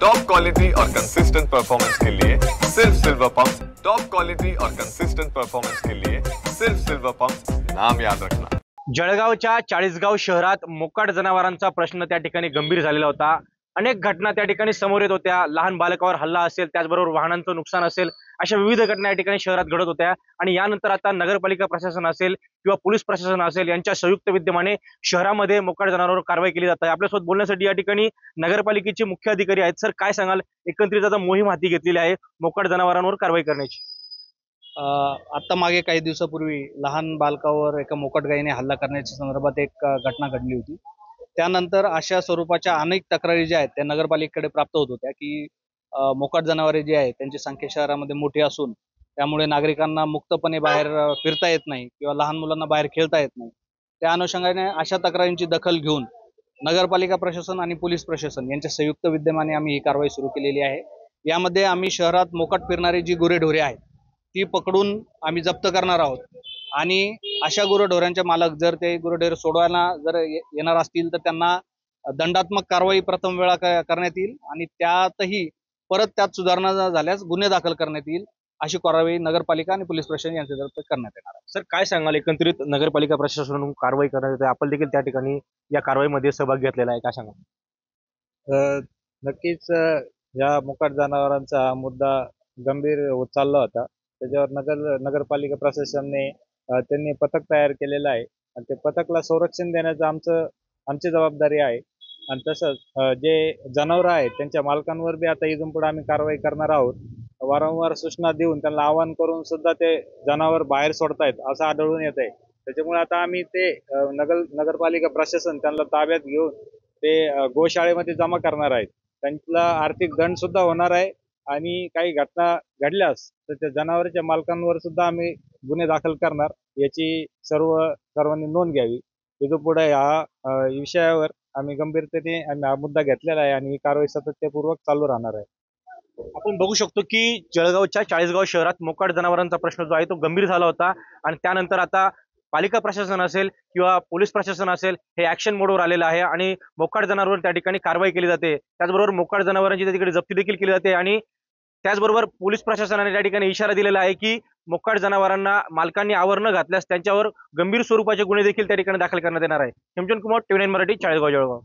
Top quality और consistent performance के लिए सिर्फ सिल्वर पंप्स। टॉप क्वालिटी और कंसिस्टेंट परफॉर्मेंस के लिए सिर्फ सिल्वर पंप्स, नाम याद रखना। जळगावच्या चाळीसगाव शहरात मोकाट जनावरांचा प्रश्न त्या ठिकाणी गंभीर झालेला होता। अनेक घटना त्या ठिकाणी समोर येत होत्या। लहान बालकावर हल्ला असेल, त्याचबरोबर वाहनांचं नुकसान असेल, अशा विविध घटना या ठिकाणी शहरात घडत होत्या। आणि यानंतर आता नगरपालिका प्रशासन असेल किंवा पोलीस प्रशासन असेल यांच्या संयुक्त विद्यमाने शहरामध्ये मोकाट जनावरांवर कारवाई केली जात आहे। आपल्यासोबत बोलण्यासाठी या ठिकाणी नगरपालिकेचे मुख्य अधिकारी आहेत। सर, काय सांगाल, एकंदरीत आता मोहीम हाती घेतलेली आहे मोकाट जनावरांवर कारवाई करण्याची? आता मागे काही दिवसापूर्वी लहान बालकावर एका मोकाट गायीने हल्ला करण्याच्या संदर्भात एक घटना घडली होती। त्यानंतर अशा स्वरूपाच्या अनेक तक्रारी ज्या आहेत त्या नगरपालिकेकडे प्राप्त होत होत्या की मोकाट जनावरे जी आहेत त्यांची संख्या शहरामध्ये मोठी असून त्यामुळे नागरिकांना मुक्तपणे बाहेर फिरता येत नाही किंवा लहान मुलांना बाहेर खेळता येत नाही। त्या अनुषंगाने अशा तक्रारींची दखल घेऊन नगरपालिका प्रशासन आणि पोलीस प्रशासन यांच्या संयुक्त विद्यमाने आम्ही ही कारवाई सुरू केलेली आहे। यामध्ये आम्ही शहरात मोकाट फिरणारी जी गुरेढोरे आहेत ती पकडून आम्ही जप्त करणार आहोत आणि अशा गुरेढोऱ्यांचे मालक जर ते गुरेढोरे सोडवायला जर येणार असतील तर त्यांना दंडात्मक कारवाई प्रथम वेळा करण्यात येईल आणि त्यातही परत त्यात सुधारणा झाल्यास गुन्हे दाखल करण्यात येईल। अशी कारवाई नगरपालिका आणि पोलीस प्रशासन यांच्यातर्फे करण्यात येणार आहे। सर, काय सांगाल, एकंदरीत नगरपालिका प्रशासनाकडून कारवाई करण्यात येते, आपण देखील त्या ठिकाणी या कारवाईमध्ये सहभाग घेतलेला आहे, काय सांगाल? नक्कीच या मोकाट जनावरांचा मुद्दा गंभीर होत चालला होता। त्याच्यावर नगरपालिका प्रशासनाने त्यांनी पथक तयार केलेलं आहे आणि ते पथकला संरक्षण देण्याचं आमची जबाबदारी आहे। आणि तसंच जे जनावरं आहेत त्यांच्या मालकांवर बी आता इथून पुढे आम्ही कारवाई करणार आहोत। वारंवार सूचना देऊन त्यांना आवाहन करून सुद्धा ते जनावर बाहेर सोडतायत असं आढळून येत आहे। त्याच्यामुळे आता आम्ही ते नगरपालिका प्रशासन त्यांना ताब्यात घेऊन ते गोशाळेमध्ये जमा करणार आहेत। त्यांना आर्थिक दंड सुद्धा होणार आहे आणि काही घटना घडल्यास तर त्या जनावरांच्या मालकांवर सुद्धा आम्ही गुन्हे दाखल करणार, याची सर्वांनी नोंद घ्यावी। इथून पुढे ह्या विषयावर आम्ही गंभीरतेने हा मुद्दा घेतलेला आहे आणि ही कारवाई सातत्यपूर्वक चालू राहणार आहे। आपण बघू शकतो की जळगावच्या चाळीसगाव शहरात मोकाट जनावरांचा प्रश्न जो आहे तो गंभीर झाला होता आणि त्यानंतर आता पालिका प्रशासन असेल किंवा पोलीस प्रशासन असेल हे ऍक्शन मोडवर आलेलं आहे आणि मोकाट जनावरांवर त्या ठिकाणी कारवाई केली जाते। त्याचबरोबर मोकाट जनावरांची त्या ठिकाणी जप्ती देखील केली जाते आणि त्याचबरोबर पोलीस प्रशासनाने त्या ठिकाणी इशारा दिलेला आहे की मोकाट जनावरांना मालकांनी आवर न घातल्यास त्यांच्यावर गंभीर स्वरूपाचे गुन्हे देखील त्या ठिकाणी दाखल करण्यात येणार आहे। हेमचंद कुमार, TV9 मराठी, चाळीसगाव, जळगाव।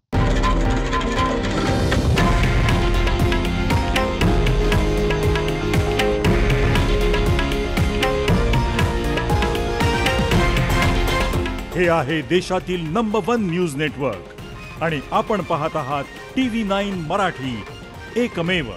हे आहे देशातील नंबर 1 न्यूज नेटवर्क आणि आपण पाहत आहात TV9 मराठी, एकमेव।